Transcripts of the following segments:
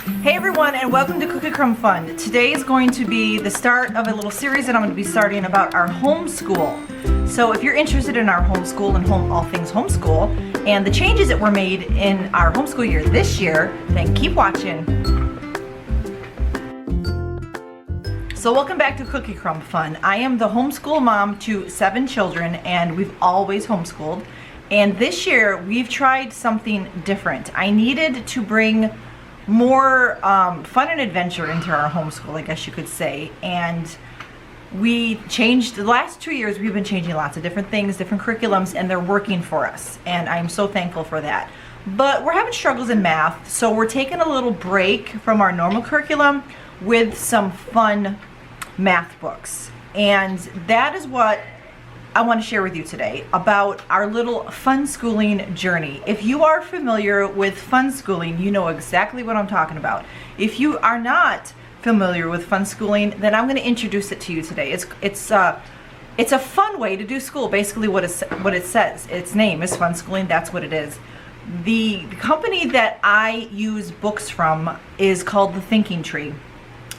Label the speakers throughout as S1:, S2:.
S1: Hey everyone, and welcome to Cookie Crumb Fun. Today is going to be the start of a little series that I'm going to be starting about our homeschool. So if you're interested in our homeschool and all things homeschool and the changes that were made in our homeschool year this year, then keep watching. So welcome back to Cookie Crumb Fun. I am the homeschool mom to 7 children, and we've always homeschooled. And this year we've tried something different. I needed to bring more fun and adventure into our homeschool, I guess you could say. And we changed, the last 2 years we've been changing lots of different things, different curriculums, and they're working for us. And I'm so thankful for that. But we're having struggles in math, so we're taking a little break from our normal curriculum with some fun math books. And that is what I want to share with you today about our little fun schooling journey. If you are familiar with fun schooling, you know exactly what I'm talking about. If you are not familiar with fun schooling, then I'm going to introduce it to you today. It's a fun way to do school. Basically, what it says. Its name is fun schooling. That's what it is. The company that I use books from is called The Thinking Tree,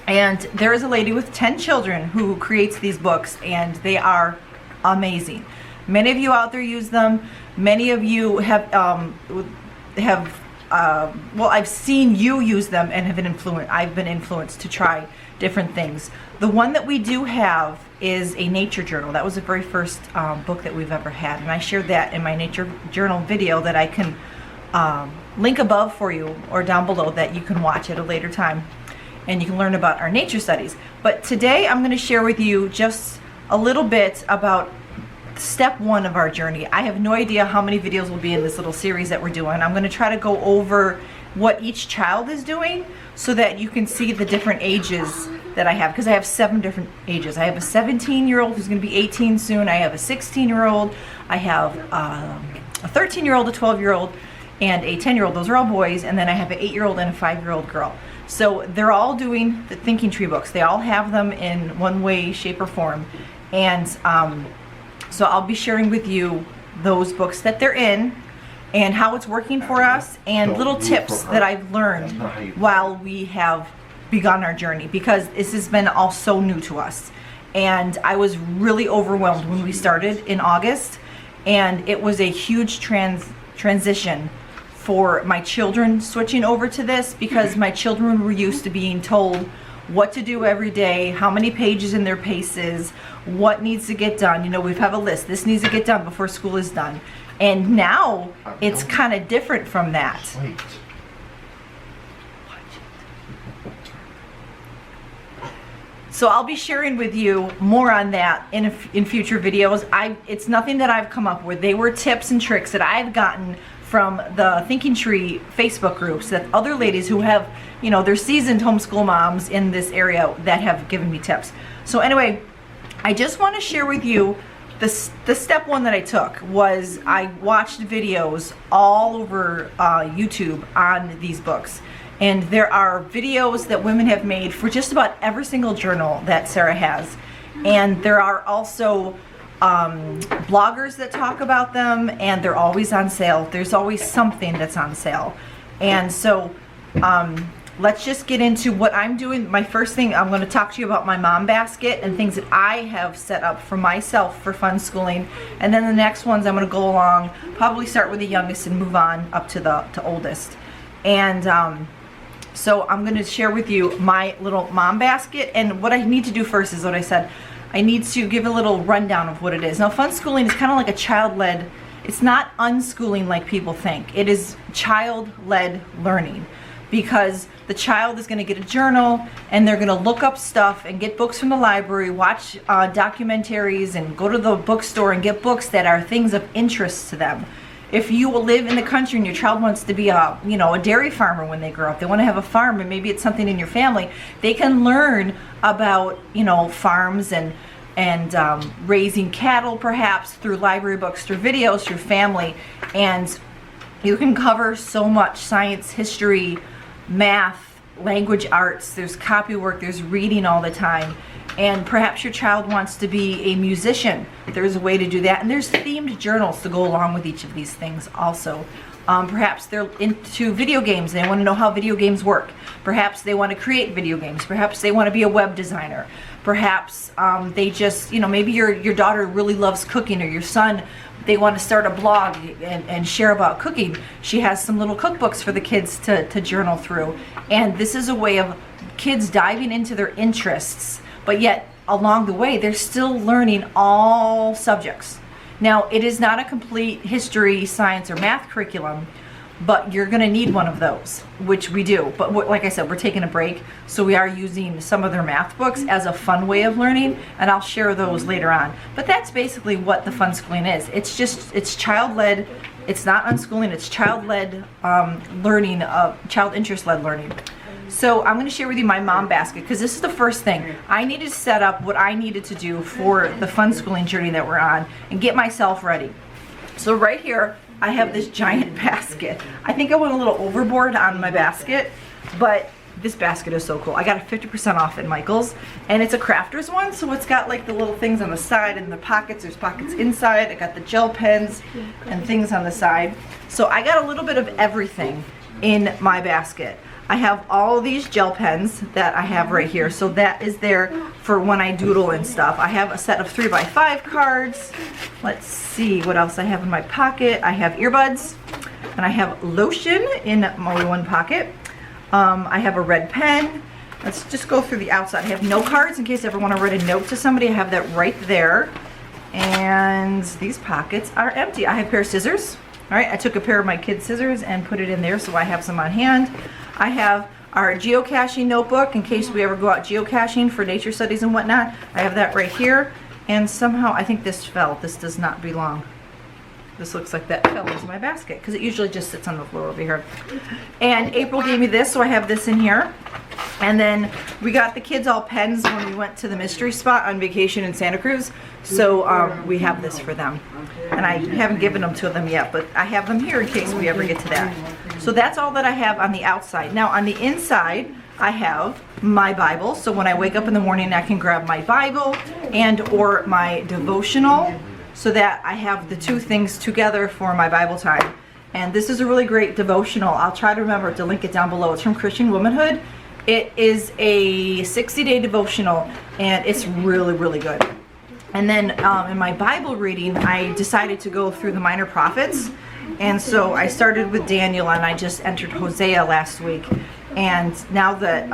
S1: and there is a lady with 10 children who creates these books, and they are amazing. Many of you out there use them. Many of you have well, I've seen you use them and have been influenced. I've been influenced to try different things. The one that we do have is a nature journal. That was the very first book that we've ever had, and I shared that in my nature journal video that I can link above for you or down below, that you can watch at a later time, and you can learn about our nature studies. But today I'm going to share with you just a little bit about step 1 of our journey. I have no idea how many videos will be in this little series that we're doing. I'm going to try to go over what each child is doing so that you can see the different ages that I have, because I have 7 different ages. I have a 17-year-old who's going to be 18 soon. I have a 16-year-old. I have a 13-year-old, a 12-year-old, and a 10-year-old. Those are all boys. And then I have an 8-year-old and a 5-year-old girl. So they're all doing the Thinking Tree books. They all have them in one way, shape, or form. And so I'll be sharing with you those books that they're in and how it's working for us, and little tips that I've learned while we have begun our journey, because this has been all so new to us. And I was really overwhelmed when we started in August, and it was a huge transition for my children switching over to this, because my children were used to being told what to do every day, how many pages in their paces, what needs to get done. You know, we have a list. This needs to get done before school is done. And now it's kind of different from that. So I'll be sharing with you more on that in future videos. It's nothing that I've come up with. They were tips and tricks that I've gotten from the Thinking Tree Facebook groups, that other ladies who have, you know, they're seasoned homeschool moms in this area that have given me tips. So anyway, I just want to share with you the step 1 that I took was I watched videos all over YouTube on these books. And there are videos that women have made for just about every single journal that Sarah has. And there are also bloggers that talk about them, and they're always on sale. There's always something that's on sale. And so let's just get into what I'm doing. My first thing, I'm going to talk to you about my mom basket and things that I have set up for myself for fun schooling. And then the next ones I'm going to go along, probably start with the youngest and move on up to oldest. And so I'm going to share with you my little mom basket. And what I need to do first is what I said. I need to give a little rundown of what it is. Now, fun schooling is kind of like a child-led, it's not unschooling like people think. It is child-led learning, because the child is going to get a journal, and they're going to look up stuff and get books from the library, watch documentaries, and go to the bookstore and get books that are things of interest to them. If you live in the country and your child wants to be a dairy farmer when they grow up, they want to have a farm, and maybe it's something in your family, they can learn about, farms and raising cattle, perhaps through library books, through videos, through family. And you can cover so much: science, history, math, language arts, there's copywork, there's reading all the time. And perhaps your child wants to be a musician. There's a way to do that. And there's themed journals to go along with each of these things also. Perhaps they're into video games and they want to know how video games work. Perhaps they want to create video games. Perhaps they want to be a web designer. Perhaps they just, you know, maybe your daughter really loves cooking, or your son, they want to start a blog and share about cooking. She has some little cookbooks for the kids to journal through. And this is a way of kids diving into their interests, but yet along the way, they're still learning all subjects. Now, it is not a complete history, science, or math curriculum, but you're going to need one of those, which we do. But like I said, we're taking a break, so we are using some of their math books as a fun way of learning, and I'll share those later on. But that's basically what the fun schooling is. It's child-led. It's not unschooling. It's child-led learning, child interest-led learning. So I'm going to share with you my mom basket, because this is the first thing. I needed to set up what I needed to do for the fun schooling journey that we're on and get myself ready. So right here, I have this giant basket. I think I went a little overboard on my basket, but this basket is so cool. I got it 50% off at Michael's, and it's a crafter's one, so it's got like the little things on the side and the pockets. There's pockets inside. I got the gel pens and things on the side. So I got a little bit of everything in my basket. I have all these gel pens that I have right here, so that is there for when I doodle and stuff. I have a set of 3x5 cards. Let's see what else I have in my pocket. I have earbuds, and I have lotion in my one pocket. I have a red pen. Let's just go through the outside. I have note cards in case I ever want to write a note to somebody. I have that right there. And these pockets are empty. I have a pair of scissors. All right, I took a pair of my kids' scissors and put it in there, so I have some on hand. I have our geocaching notebook in case we ever go out geocaching for nature studies and whatnot. I have that right here. And somehow, I think this fell. This does not belong. This looks like that fell into my basket, because it usually just sits on the floor over here. And April gave me this, so I have this in here. And then we got the kids all pens when we went to the mystery spot on vacation in Santa Cruz. So we have this for them. And I haven't given them to them yet, but I have them here in case we ever get to that. So that's all that I have on the outside. Now on the inside, I have my Bible. So when I wake up in the morning, I can grab my Bible and or my devotional, so that I have the two things together for my Bible time. And this is a really great devotional. I'll try to remember to link it down below. It's from Christian Womanhood. It is a 60-day devotional, and it's really, really good. And then in my Bible reading, I decided to go through the minor prophets. And so I started with Daniel, and I just entered Hosea last week. And now that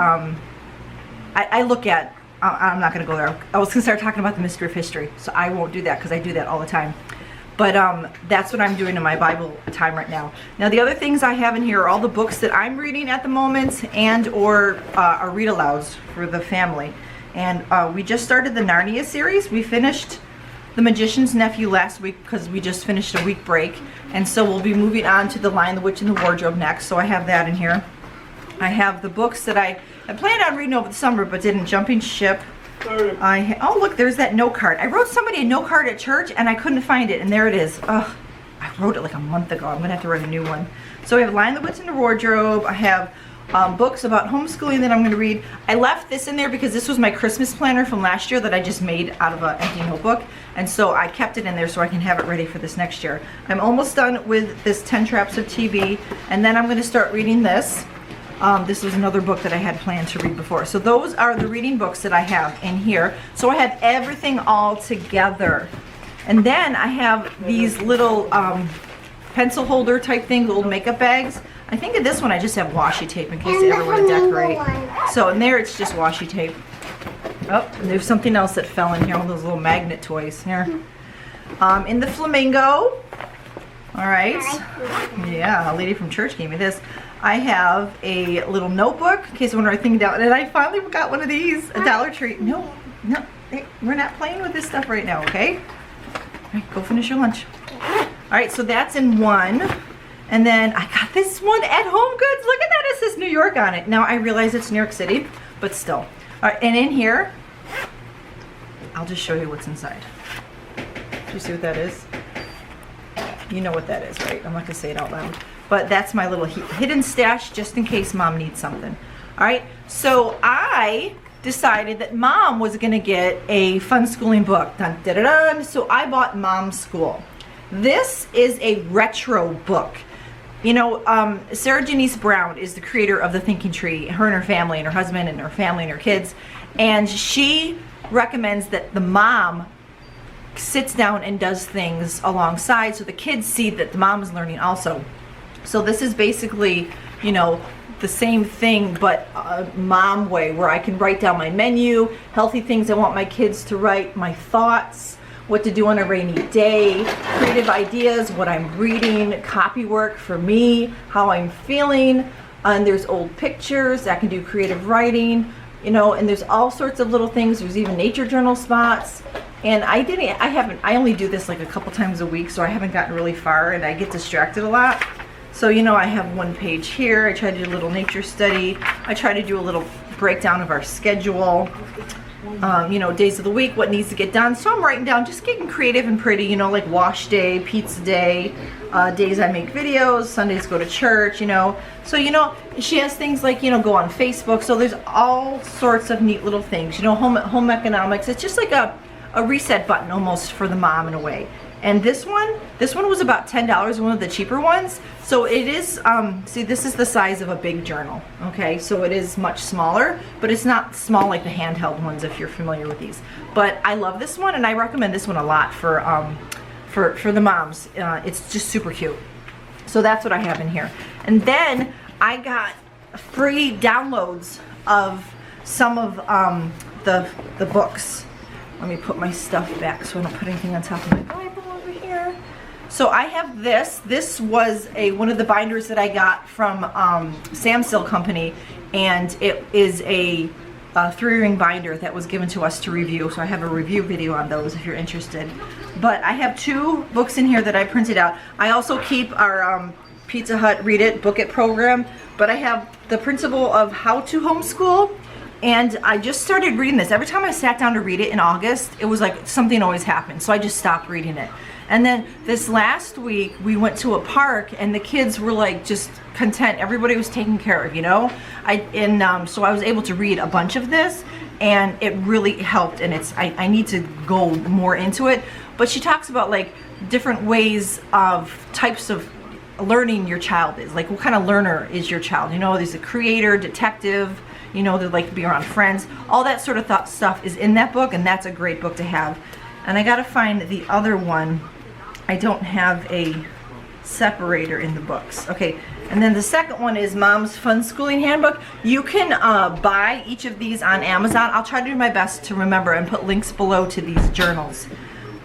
S1: I look at, I'm not going to go there. I was going to start talking about the mystery of history, so I won't do that because I do that all the time. But that's what I'm doing in my Bible time right now. Now the other things I have in here are all the books that I'm reading at the moment, and or are read-alouds for the family. And we just started the Narnia series. We finished The Magician's Nephew last week because we just finished a week break. And so we'll be moving on to The Lion, the Witch, and the Wardrobe next. So I have that in here. I have the books that I planned on reading over the summer but didn't. Jumping Ship. Oh look, there's that note card. I wrote somebody a note card at church and I couldn't find it, and there it is. Ugh, I wrote it like a month ago. I'm gonna have to write a new one. So I have Lion, the Witch, and the Wardrobe. I have books about homeschooling that I'm gonna read. I left this in there because this was my Christmas planner from last year that I just made out of an empty notebook, and so I kept it in there so I can have it ready for this next year. I'm almost done with this 10 Traps of TV, and then I'm gonna start reading this. This was another book that I had planned to read before. So those are the reading books that I have in here. So I have everything all together. And then I have these little pencil holder type things, little makeup bags. I think in this one I just have washi tape in case I ever want to decorate. So in there it's just washi tape. Oh, and there's something else that fell in here, all those little magnet toys here. In the Flamingo. All right. Yeah, a lady from church gave me this. I have a little notebook in case I want to write things down. And I finally got one of these, a Dollar Tree. No, hey, we're not playing with this stuff right now, okay? All right, go finish your lunch. All right, so that's in one. And then I got this one at Home Goods. Look at that, it says New York on it. Now I realize it's New York City, but still. All right, and in here, I'll just show you what's inside. Do you see what that is? You know what that is, right? I'm not gonna say it out loud. But that's my little hidden stash just in case Mom needs something. All right, so I decided that Mom was gonna get a fun schooling book. Dun, dun, dun, dun. So I bought Mom's School. This is a retro book. You know, Sarah Janice Brown is the creator of the Thinking Tree, her and her family and her husband and her family and her kids. And she recommends that the mom sits down and does things alongside so the kids see that the mom is learning also. So this is basically, you know, the same thing but a mom way, where I can write down my menu, healthy things I want my kids to write, my thoughts, what to do on a rainy day, creative ideas, what I'm reading, copy work for me, how I'm feeling, and there's old pictures. I can do creative writing, you know, and there's all sorts of little things. There's even nature journal spots. And I only do this like a couple times a week, so I haven't gotten really far and I get distracted a lot. So, you know, I have one page here. I try to do a little nature study. I try to do a little breakdown of our schedule. You know, days of the week, what needs to get done. So I'm writing down, just getting creative and pretty, you know, like wash day, pizza day, days I make videos, Sundays go to church, you know. So, you know, she has things like, you know, go on Facebook. So there's all sorts of neat little things, you know, home economics. It's just like a reset button almost for the mom in a way. And this one was about $10, one of the cheaper ones. So it is, see, this is the size of a big journal, okay? So it is much smaller, but it's not small like the handheld ones if you're familiar with these. But I love this one, and I recommend this one a lot for the moms. It's just super cute. So that's what I have in here. And then I got free downloads of some of the books. Let me put my stuff back so I don't put anything on top of my Bible over here. So I have this. This was one of the binders that I got from Samsil Company, and it is a 3-ring binder that was given to us to review. So I have a review video on those if you're interested. But I have 2 books in here that I printed out. I also keep our Pizza Hut Read It, Book It program, but I have the Principle of How to Homeschool. And I just started reading this. Every time I sat down to read it in August, it was like something always happened. So I just stopped reading it. And then this last week, we went to a park and the kids were like just content. Everybody was taken care of, you know? So I was able to read a bunch of this, and it really helped. And I need to go more into it. But she talks about like different ways of types of learning your child is. Like what kind of learner is your child? You know, there's a creator, detective, you know, they like to be around friends. All that sort of stuff is in that book, and that's a great book to have. And I gotta find the other one. I don't have a separator in the books. Okay, and then the second one is Mom's Fun Schooling Handbook. You can buy each of these on Amazon. I'll try to do my best to remember and put links below to these journals,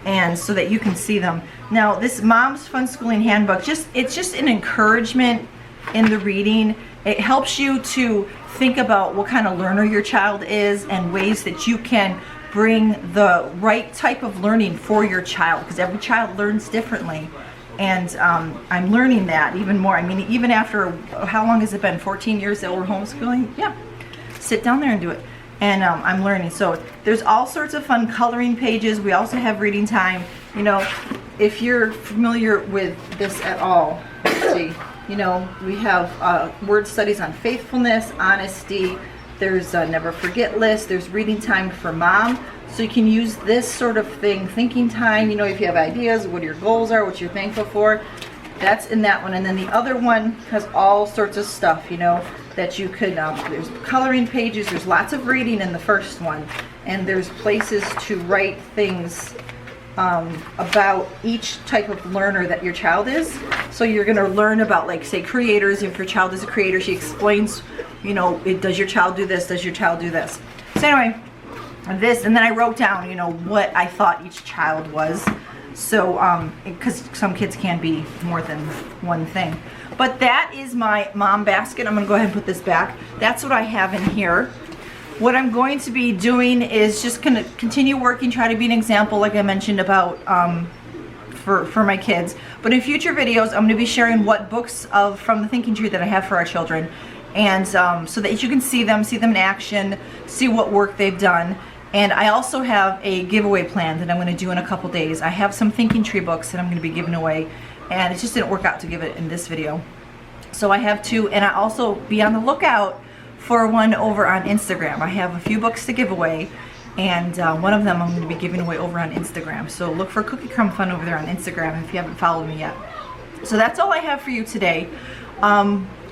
S1: and so that you can see them. Now, this Mom's Fun Schooling Handbook, it's just an encouragement in the reading. It helps you to think about what kind of learner your child is and ways that you can bring the right type of learning for your child, because every child learns differently. And I'm learning that even more. I mean, even after, how long has it been, 14 years that we're homeschooling? Yeah, sit down there and do it. And I'm learning. So there's all sorts of fun coloring pages. We also have reading time. You know, if you're familiar with this at all, let's see. You know, we have word studies on faithfulness, honesty. There's a never forget list. There's reading time for mom. So you can use this sort of thing, thinking time. You know, if you have ideas, what your goals are, what you're thankful for. That's in that one. And then the other one has all sorts of stuff, you know, that you could, there's coloring pages. There's lots of reading in the first one. And there's places to write things about each type of learner that your child is. So you're going to learn about, like, say, creators. If your child is a creator, she explains, you know, does your child do this? Does your child do this? So anyway, this, and then I wrote down, you know, what I thought each child was. So, because some kids can be more than one thing. But that is my mom basket. I'm going to go ahead and put this back. That's what I have in here. What I'm going to be doing is just going to continue working, try to be an example, like I mentioned, about for my kids. But in future videos, I'm going to be sharing what books from the Thinking Tree that I have for our children, and so that you can see them in action, see what work they've done. And I also have a giveaway plan that I'm going to do in a couple days. I have some Thinking Tree books that I'm going to be giving away, and it just didn't work out to give it in this video. So I have 2, and I also be on the lookout for one over on Instagram. I have a few books to give away, and one of them I'm going to be giving away over on Instagram. So look for Cookie Crumb Fun over there on Instagram if you haven't followed me yet. So that's all I have for you today.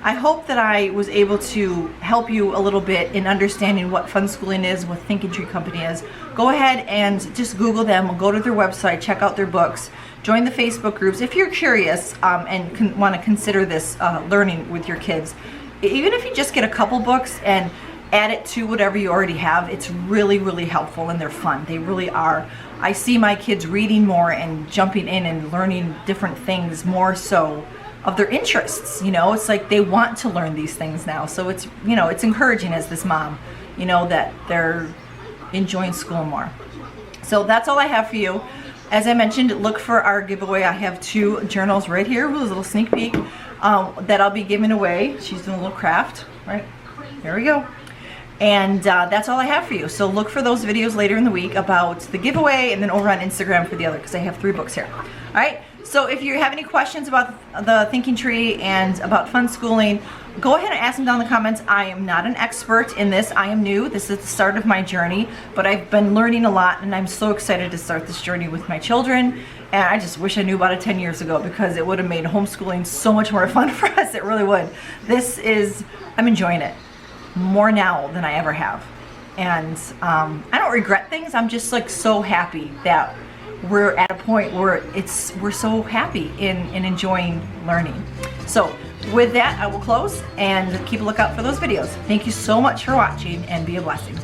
S1: I hope that I was able to help you a little bit in understanding what Fun Schooling is, what Thinking Tree Company is. Go ahead and just Google them, go to their website, check out their books, join the Facebook groups if you're curious and want to consider this learning with your kids. Even if you just get a couple books and add it to whatever you already have, it's really, really helpful, and they're fun. They really are. I see my kids reading more and jumping in and learning different things more so of their interests. You know, it's like they want to learn these things now. So it's, you know, it's encouraging as this mom, you know, that they're enjoying school more. So that's all I have for you. As I mentioned, look for our giveaway. I have 2 journals right here with a little sneak peek that I'll be giving away. She's doing a little craft, right? There we go. And that's all I have for you. So look for those videos later in the week about the giveaway, and then over on Instagram for the other, because I have 3 books here. All right. So if you have any questions about the Thinking Tree and about Fun Schooling, go ahead and ask them down in the comments. I am not an expert in this. I am new. This is the start of my journey, but I've been learning a lot, and I'm so excited to start this journey with my children. And I just wish I knew about it 10 years ago, because it would have made homeschooling so much more fun for us. It really would. I'm enjoying it more now than I ever have. And I don't regret things. I'm just like so happy that we're at a point where we're so happy in enjoying learning. So with that, I will close and keep a lookout for those videos. Thank you so much for watching, and be a blessing.